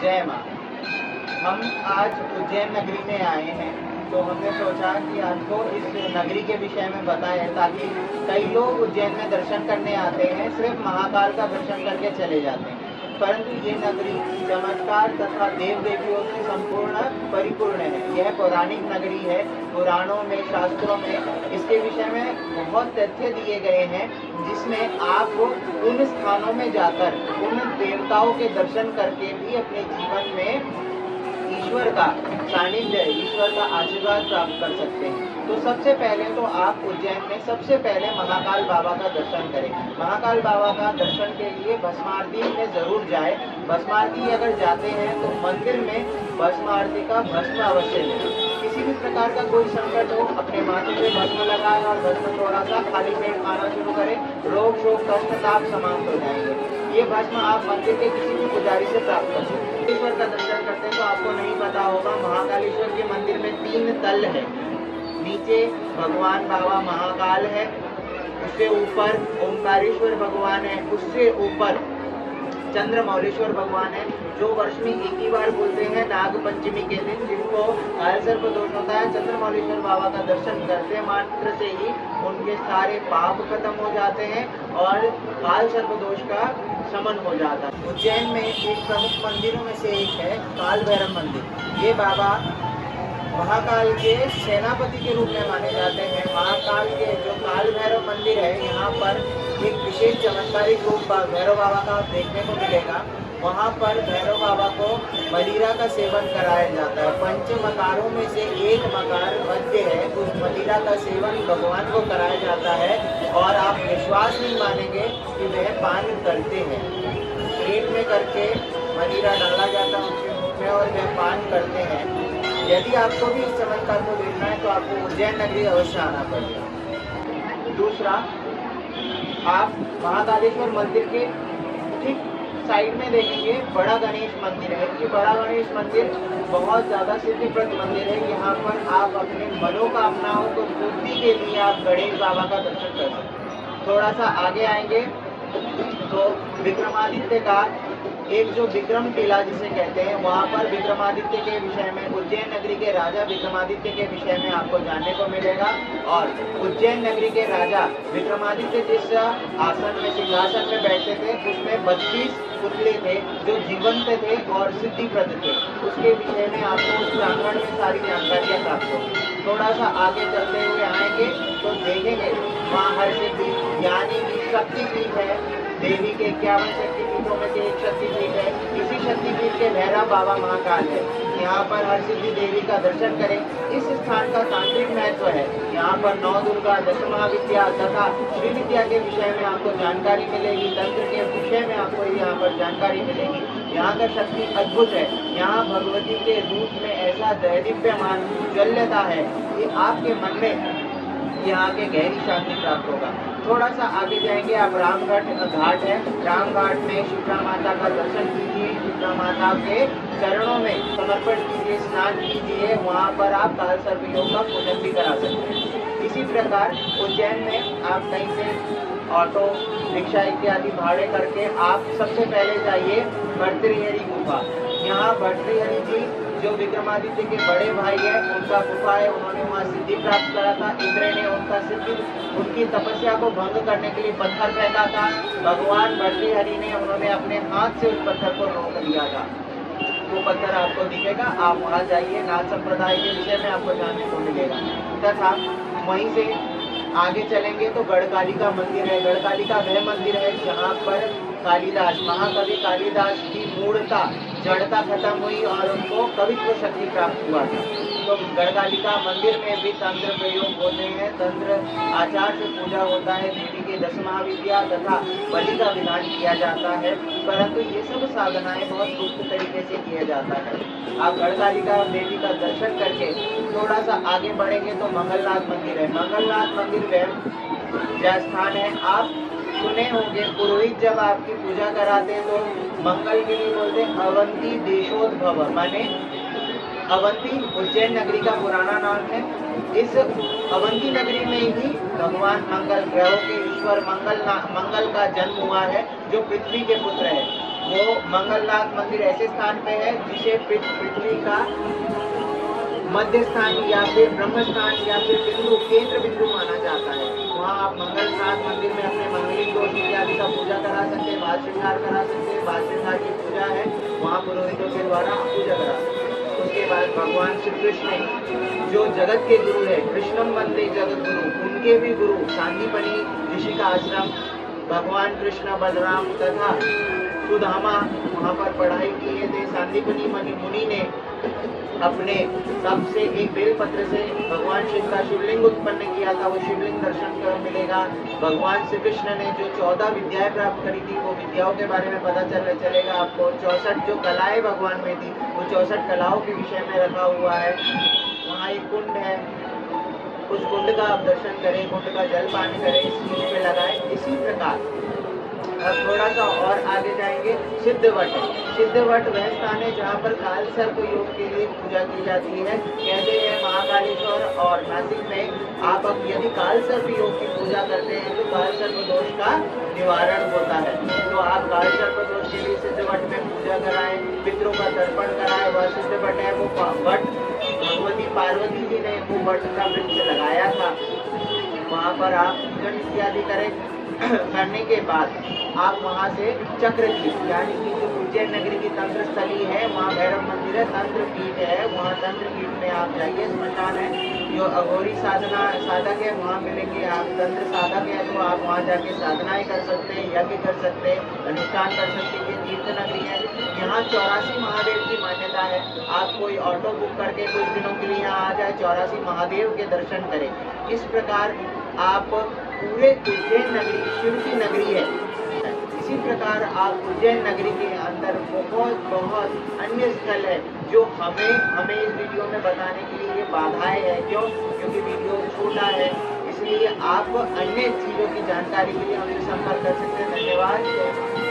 जय माँ। हम आज उज्जैन नगरी में आए हैं, तो हमने सोचा कि आपको इस नगरी के विषय में बताएं, ताकि कई लोग उज्जैन में दर्शन करने आते हैं, सिर्फ महाकाल का दर्शन करके चले जाते हैं, परंतु ये नगरी चमत्कार तथा देव देवियों से संपूर्ण परिपूर्ण है। यह पौराणिक नगरी है। पुराणों में, शास्त्रों में इसके विषय में बहुत तथ्य दिए गए हैं, जिसमें आप उन स्थानों में जाकर उन देवताओं के दर्शन करके भी अपने जीवन में ईश्वर का सानिध्य, ईश्वर का आशीर्वाद प्राप्त कर सकते हैं। तो सबसे पहले तो आप उज्जैन में सबसे पहले महाकाल बाबा का दर्शन करें। महाकाल बाबा का दर्शन के लिए भस्म आरती में जरूर जाए। भस्म आरती अगर जाते हैं तो मंदिर में भस्म आरती का भस्म अवश्य लें। किसी भी प्रकार का कोई संकट हो, अपने माथे पे भस्म लगाएं और भस्म थोड़ा सा खाली पेट खाना शुरू करें, रोग शोक कष्ट ताप समाप्त हो जाएंगे। ये भस्म आप मंदिर के किसी भी पुजारी से प्राप्त कर सकते हैं। ईश्वर का दर्शन करते हैं तो आपको नहीं पता होगा, महाकालेश्वर के मंदिर में 3 तल है। नीचे भगवान बाबा महाकाल है, उससे ऊपर ओंकारेश्वर भगवान है, उससे ऊपर चंद्रमौलेश्वर भगवान है, जो वर्ष में एक ही बार बोलते हैं नाग पंचमी के दिन, जिनको काल सर्प दोष होता है। चंद्रमौलेश्वर बाबा का दर्शन करते मात्र से ही उनके सारे पाप खत्म हो जाते हैं और काल सर्प दोष का शमन हो जाता है। उज्जैन में एक प्रमुख मंदिरों में से एक है काल भैरव मंदिर। ये बाबा महाकाल के सेनापति के रूप में माने जाते हैं। महाकाल के जो काल भैरव मंदिर है, यहाँ पर एक विशेष चमत्कारिक रूप भैरव बाबा का देखने को मिलेगा। वहाँ पर भैरव बाबा को मदिरा का सेवन कराया जाता है। पंच मकारों में से एक मकार मध्य है, उस मदिरा का सेवन भगवान को कराया जाता है और आप विश्वास नहीं मानेंगे कि वह पान करते हैं। पेट में करके मदिरा डाला जाता है उनके मुख में और वह पान करते हैं। यदि आपको भी इस चमत्कार को देखना है तो आपको उज्जैन नगरी अवश्य आना पड़ेगा। दूसरा, आप महाकालेश्वर मंदिर के ठीक साइड में देखेंगे बड़ा गणेश मंदिर है। ये बड़ा गणेश मंदिर बहुत ज़्यादा सिद्धिप्रद मंदिर है। यहाँ पर आप अपने मनोकामनाओं को पूर्ति के लिए आप गणेश बाबा का दर्शन कर सकते हैं। थोड़ा सा आगे आएंगे तो विक्रमादित्य का एक जो विक्रम टीला जिसे कहते हैं, वहाँ पर विक्रमादित्य के विषय में, उज्जैन नगरी के राजा विक्रमादित्य के विषय में आपको जानने को मिलेगा। और उज्जैन नगरी के राजा विक्रमादित्य जिस आसन में, सिंहासन में बैठते थे, उसमें 32 पुतले थे जो जीवंत थे और सिद्धिप्रद थे। उसके विषय में आपको उस प्रांगण में सारी जानकारियाँ प्राप्त होगी। थोड़ा सा आगे चलते हुए आएंगे तो देखेंगे वहाँ हरसिद्धि यानी कि शक्तिपीठ है। देवी के 51 शक्तिपीठों में से एक शक्तिपीठ है। इसी शक्तिपीठ के भैरव बाबा महाकाल है। यहाँ पर हरसिद्धि देवी का दर्शन करें। इस स्थान का तांत्रिक महत्व है। यहाँ पर 9 दुर्गा, 10 महाविद्या तथा श्री विद्या के विषय में आपको जानकारी मिलेगी। तंत्र के विषय में आपको यहाँ पर जानकारी मिलेगी। यहाँ का शक्ति अद्भुत है। यहाँ भगवती के रूप में ऐसा दैदीप्यमान ज्वल्यता है कि आपके मन में यहाँ के गहरी शांति प्राप्त होगा। थोड़ा सा आगे जाएंगे आप, रामघाट घाट है। रामघाट में शीतला माता का दर्शन कीजिए, शीतला माता के चरणों में समर्पण कीजिए, स्नान कीजिए। वहाँ पर आप काल सर्प योग का पूजन भी करा सकते हैं। इसी प्रकार उज्जैन में आप कहीं से ऑटो रिक्शा इत्यादि भाड़े करके आप सबसे पहले जाइए भर्तृहरि गुफा। यहाँ भर्तृहरि जी जो विक्रमादित्य के बड़े भाई है, उनका गुफा है। उन्होंने वहाँ सिद्धि प्राप्त करा था। इंद्र ने उनकी तपस्या को भंग करने के लिए पत्थर फेंका था। भगवान भर्तृहरि ने उन्होंने अपने हाथ से उस पत्थर को रोक दिया था। वो पत्थर आपको दिखेगा, आप वहाँ जाइए। नाथ संप्रदाय के विषय में आपको जानने को मिलेगा। तथा वहीं से आगे चलेंगे तो गढ़कालिका मंदिर है। गढ़कालिका वह मंदिर है जहाँ पर कालिदास, महाकवि कालिदास की मूढ़ता, जड़ता खत्म हुई और उनको कवित्व शक्ति प्राप्त हुआ था। तो गढ़कालिका मंदिर में भी तंत्र प्रयोग होते हैं। तंत्र आचार से पूजा होता है। देवी के 10 महाविद्या तथा बलि का विधान किया जाता है, परंतु ये सब साधनाएं बहुत गुप्त तरीके से किया जाता है। आप गढ़कालिका देवी का दर्शन करके थोड़ा सा आगे बढ़ेंगे तो मंगलनाथ मंदिर है। मंगलनाथ मंदिर वह स्थान है, आप सुने होंगे पुरोहित जब आपकी पूजा कराते हैं तो मंगल के लिए बोलते हैं अवंती देशोद्भव, माने अवंती उज्जैन नगरी का पुराना नाम है। इस अवंती नगरी में ही भगवान मंगल, ग्रहों के ईश्वर मंगल का जन्म हुआ है, जो पृथ्वी के पुत्र है। वो मंगलनाथ मंदिर ऐसे स्थान पे है जिसे पृथ्वी का मध्य स्थान या फिर ब्रह्म स्थान या फिर बिंदु केंद्र बिंदु माना जाता है। वहाँ आप मंगलनाथ मंदिर में अपने मंगलिक दोष इत्यादि का पूजा करा सकते हैं, बाल श्रृंगार करा सकते हैं। बाल श्रृंगार की पूजा है वहाँ पुरोहितों के द्वारा पूजा करा सकते हैं। उसके बाद भगवान श्री कृष्ण जो जगत के गुरु है, कृष्णम वंदे जगत गुरु, उनके भी गुरु सांदीपनी ऋषि का आश्रम, भगवान कृष्ण बलराम तथा सुदामा वहाँ पर पढ़ाई किए थे। सांदीपनी मुनि ने अपने सबसे एक बेलपत्र से भगवान शिव का शिवलिंग उत्पन्न किया था, वो शिवलिंग दर्शन कर मिलेगा। भगवान श्री कृष्ण ने जो 14 विद्याएं प्राप्त करी थी, वो विद्याओं के बारे में पता चलेगा आपको। 64 जो कलाएं भगवान में थी, वो 64 कलाओं के विषय में रखा हुआ है। वहाँ एक कुंड है, उस कुंड का आप दर्शन करें, कुंड का जल पान करें, इस चीज पे लगाए। इसी प्रकार अब थोड़ा सा और आगे जाएंगे, सिद्धवट। सिद्धवट वह स्थान है जहाँ पर काल सर्प योग के लिए पूजा की जाती है। कहते हैं महाकालेश्वर और नासिक में आप अब यदि काल सर्प योग की पूजा करते हैं तो काल सर्प दोष का निवारण होता है। तो आप काल सर्प दोष के लिए सिद्धवट में पूजा कराएं, पितरों का तर्पण कराएं। वह सिद्धवट है, वो वट भगवती पार्वती जी ने वो वट का वृक्ष लगाया था, वहाँ पर आप पूजन इत्यादि करें। करने के बाद आप वहाँ से चक्रतीर्थ यानी कि जो उज्जैन नगरी की तंत्र स्थली है, वहाँ भैरव मंदिर है, तंत्र पीठ है, वहाँ तंत्र पीठ में आप जाइए। स्मशान है, जो अघोरी साधना साधक है वहाँ मिलेंगे। आप तंत्र साधक है तो आप वहाँ जाके साधनाएं कर सकते हैं, यज्ञ कर सकते हैं, अनुष्ठान कर सकते हैं। ये तीर्थ नगरी है, यहाँ 84 महादेव की मान्यता है। आप कोई ऑटो बुक करके कुछ दिनों के लिए यहाँ आ जाए, 84 महादेव के दर्शन करें। इस प्रकार आप पूरे उज्जैन नगरी शिव की नगरी है। इसी प्रकार आप उज्जैन नगरी के अंदर बहुत अन्य स्थल है जो हमें इस वीडियो में बताने के लिए ये बाधाएं हैं। क्यों? क्योंकि वीडियो छोटा है, इसलिए आप अन्य चीज़ों की जानकारी के लिए हमसे संपर्क कर सकते हैं। धन्यवाद।